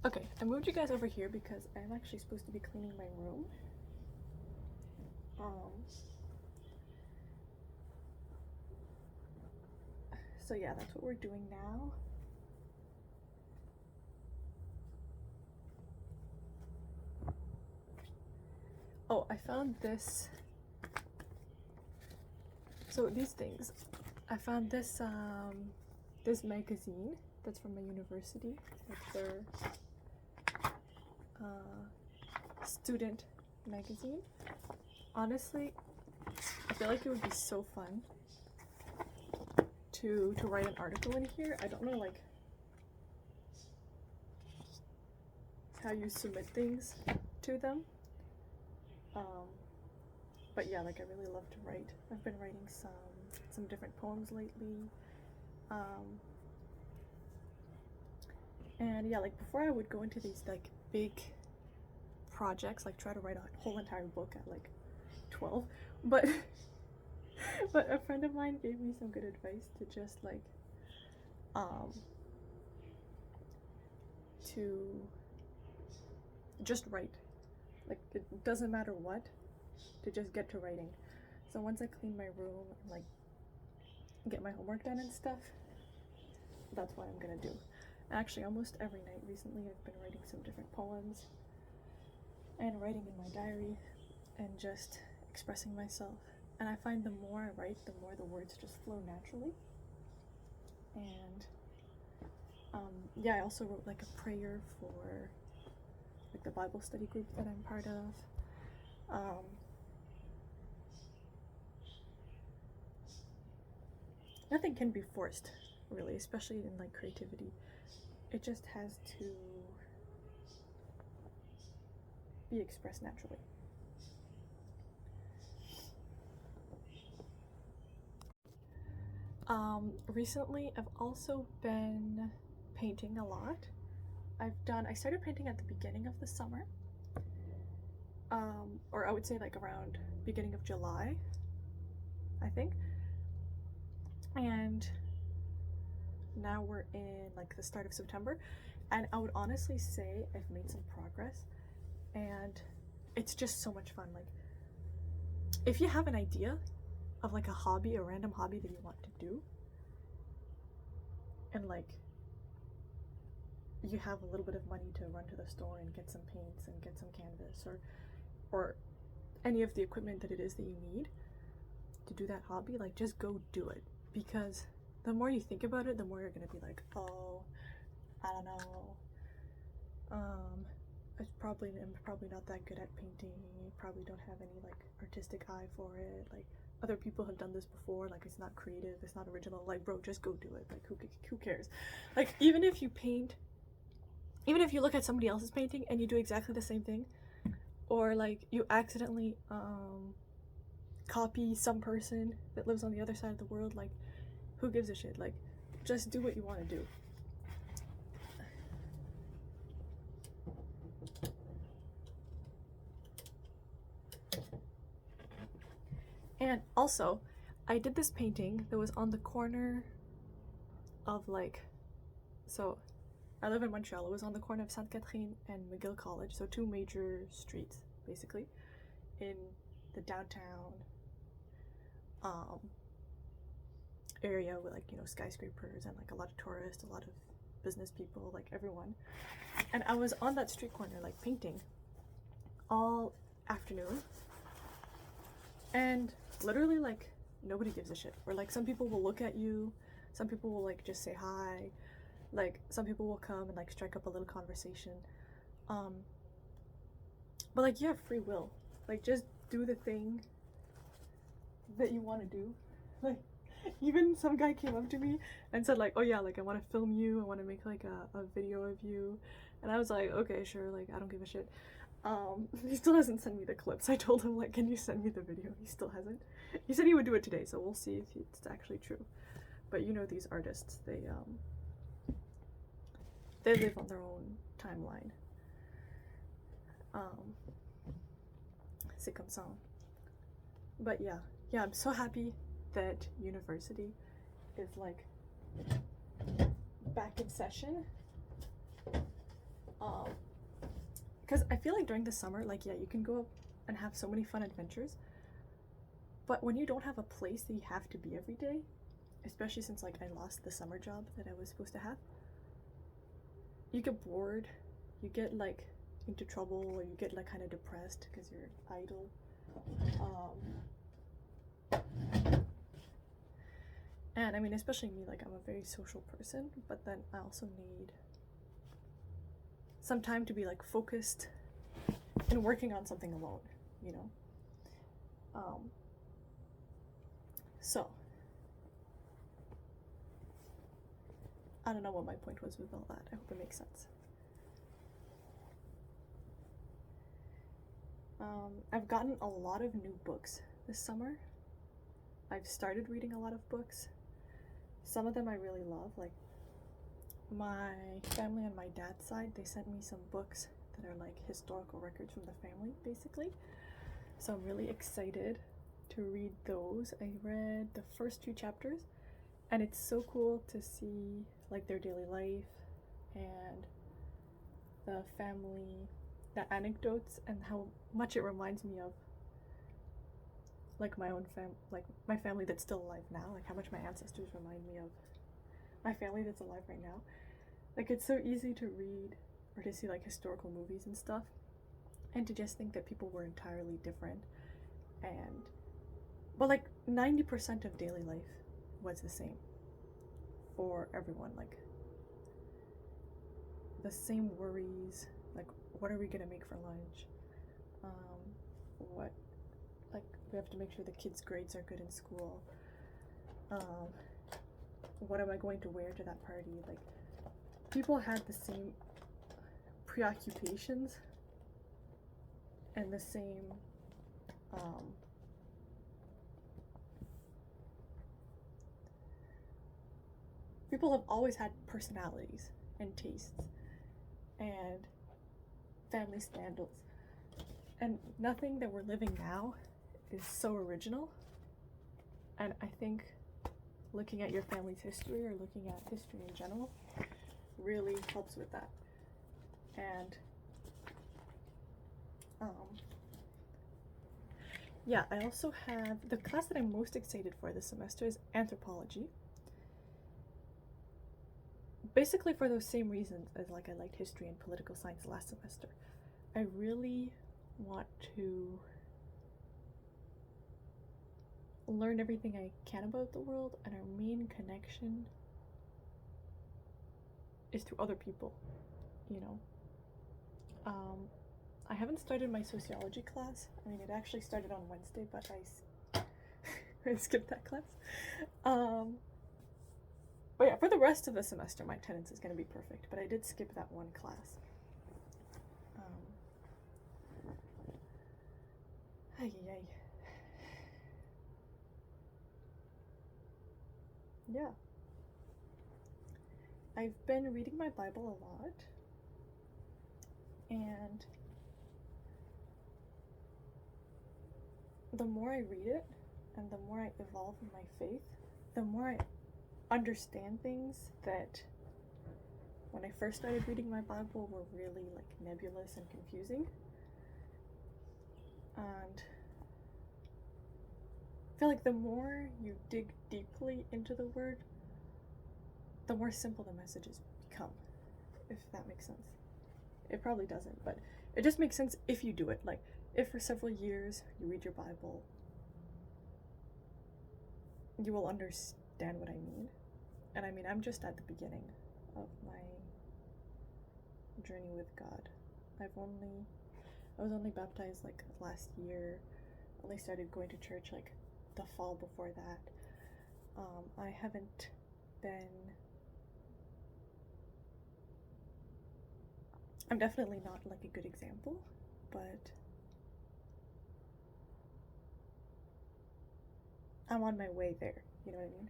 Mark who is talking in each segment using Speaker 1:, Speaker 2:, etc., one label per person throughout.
Speaker 1: Okay, I moved you guys over here because I'm actually supposed to be cleaning my room. So yeah, that's what we're doing now. Oh, I found this. So these things, I found this this magazine that's from my university. It's their student magazine. Honestly, I feel like it would be so fun to write an article in here. I don't know like how you submit things to them. But yeah, like I really love to write. I've been writing some different poems lately. And yeah, like before I would go into these like big projects, like try to write a whole entire book at like 12, but but a friend of mine gave me some good advice to just like to just write. Like it doesn't matter what, to just get to writing. So once I clean my room and like get my homework done and stuff, that's what I'm gonna do. Actually, almost every night recently I've been writing some different poems and writing in my diary and just expressing myself. And I find the more I write, the more the words just flow naturally. And yeah, I also wrote like a prayer for like the Bible study group that I'm part of. Nothing can be forced, really, especially in like creativity. It just has to be expressed naturally. Recently I've also been painting a lot. I started painting at the beginning of the summer. Or I would say like around beginning of July, I think. And now we're in like the start of September, and I would honestly say I've made some progress, and it's just so much fun. Like if you have an idea of like a hobby, a random hobby that you want to do, and like you have a little bit of money to run to the store and get some paints and get some canvas or any of the equipment that it is that you need to do that hobby, like just go do it. Because the more you think about it, the more you're gonna be like, oh, I don't know, I'm probably not that good at painting, probably don't have any like artistic eye for it, like other people have done this before, like it's not creative, it's not original. Like bro, just go do it. Like who cares? Like even if you look at somebody else's painting and you do exactly the same thing, or like you accidentally copy some person that lives on the other side of the world, like who gives a shit? Like just do what you want to do. And also, I did this painting that was on the corner of like, so I live in Montreal. It was on the corner of Sainte Catherine and McGill College, so two major streets basically in the downtown area with like, you know, skyscrapers and like a lot of tourists, a lot of business people, like everyone. And I was on that street corner like painting all afternoon, and literally like nobody gives a shit. Or like some people will look at you, some people will like just say hi, like some people will come and like strike up a little conversation. But like you have free will. Like just do the thing that you want to do. Like even some guy came up to me and said like, oh yeah, like I want to film you, I want to make like a video of you. And I was like, okay, sure, like I don't give a shit. He still hasn't sent me the clips. I told him like, can you send me the video? He still hasn't. He said he would do it today, so we'll see if it's actually true. But you know these artists, they live on their own timeline. C'est comme ça. But yeah, I'm so happy that university is like back in session. because I feel like during the summer, like, yeah, you can go up and have so many fun adventures, but when you don't have a place that you have to be every day, especially since like I lost the summer job that I was supposed to have, you get bored, you get like into trouble, or you get like kind of depressed because you're idle. And I mean, especially me, like I'm a very social person, but then I also need some time to be like focused and working on something alone, you know? So I don't know what my point was with all that. I hope it makes sense. I've gotten a lot of new books this summer. I've started reading a lot of books. Some of them I really love, like my family on my dad's side, they sent me some books that are like historical records from the family, basically. So I'm really excited to read those. I read the first 2 chapters, and it's so cool to see like their daily life and the family, the anecdotes, and how much it reminds me of like my own like my family that's still alive now, like how much my ancestors remind me of my family that's alive right now. Like it's so easy to read or to see like historical movies and stuff, and to just think that people were entirely different, and but like 90% of daily life was the same for everyone. Like the same worries, like what are we gonna make for lunch, what, like we have to make sure the kids' grades are good in school, what am I going to wear to that party. Like people had the same preoccupations and the same people have always had personalities and tastes and family scandals, and nothing that we're living now is so original. And I think looking at your family's history or looking at history in general really helps with that. And yeah, I also have the class that I'm most excited for this semester is anthropology. Basically for those same reasons as like I liked history and political science last semester. I really want to learn everything I can about the world, and our main connection is through other people, you know. I haven't started my sociology class. I mean, it actually started on Wednesday, but I skipped that class. But yeah, for the rest of the semester, my attendance is going to be perfect, but I did skip that one class. Yeah. I've been reading my Bible a lot, and the more I read it and the more I evolve in my faith, the more I understand things that when I first started reading my Bible were really like nebulous and confusing. And I feel like the more you dig deeply into the word, the more simple the messages become, if that makes sense. It probably doesn't, but it just makes sense if you do it. Like, if for several years you read your Bible, you will understand what I mean. And I mean, I'm just at the beginning of my journey with God. I was only baptized like last year. Only started going to church like the fall before that. I haven't been. I'm definitely not like a good example, but I'm on my way there. You know what I mean?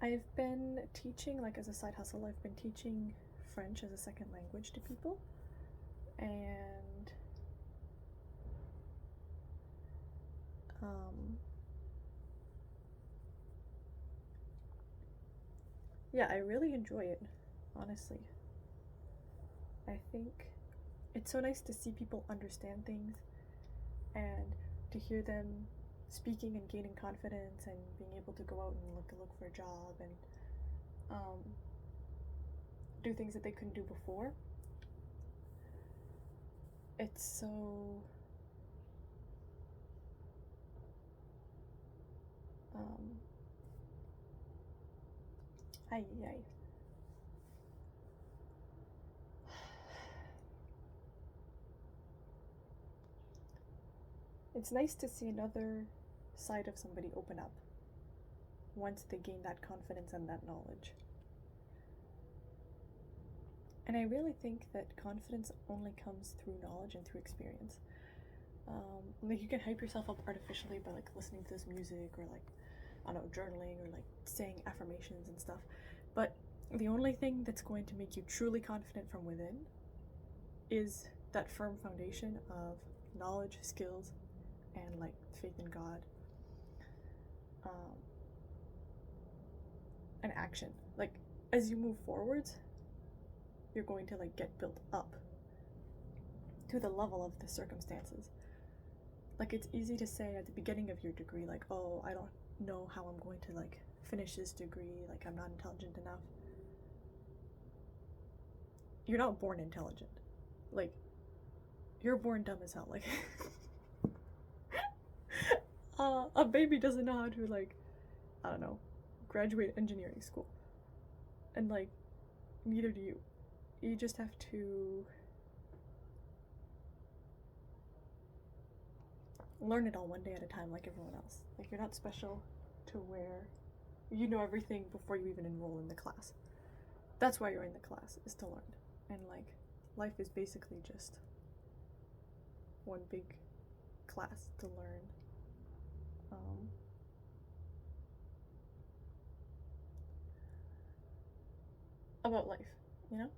Speaker 1: I've been teaching, like as a side hustle, I've been teaching French as a second language to people, and yeah, I really enjoy it, honestly. I think it's so nice to see people understand things and to hear them speaking and gaining confidence and being able to go out and look for a job and um, do things that they couldn't do before. It's so um, ay, ay. It's nice to see another side of somebody open up once they gain that confidence and that knowledge. And I really think that confidence only comes through knowledge and through experience. Like you can hype yourself up artificially by like listening to this music or like I don't know, journaling or like saying affirmations and stuff. But the only thing that's going to make you truly confident from within is that firm foundation of knowledge, skills, and like faith in God, um, and action. Like as you move forwards, you're going to like get built up to the level of the circumstances. Like it's easy to say at the beginning of your degree, like, oh, I don't know how I'm going to like finish this degree, like I'm not intelligent enough. You're not born intelligent. Like you're born dumb as hell. Like a baby doesn't know how to like, I don't know, graduate engineering school. And like neither do you. You just have to learn it all one day at a time like everyone else. Like you're not special to where you know everything before you even enroll in the class. That's why you're in the class, is to learn. And like life is basically just one big class to learn about life, you know?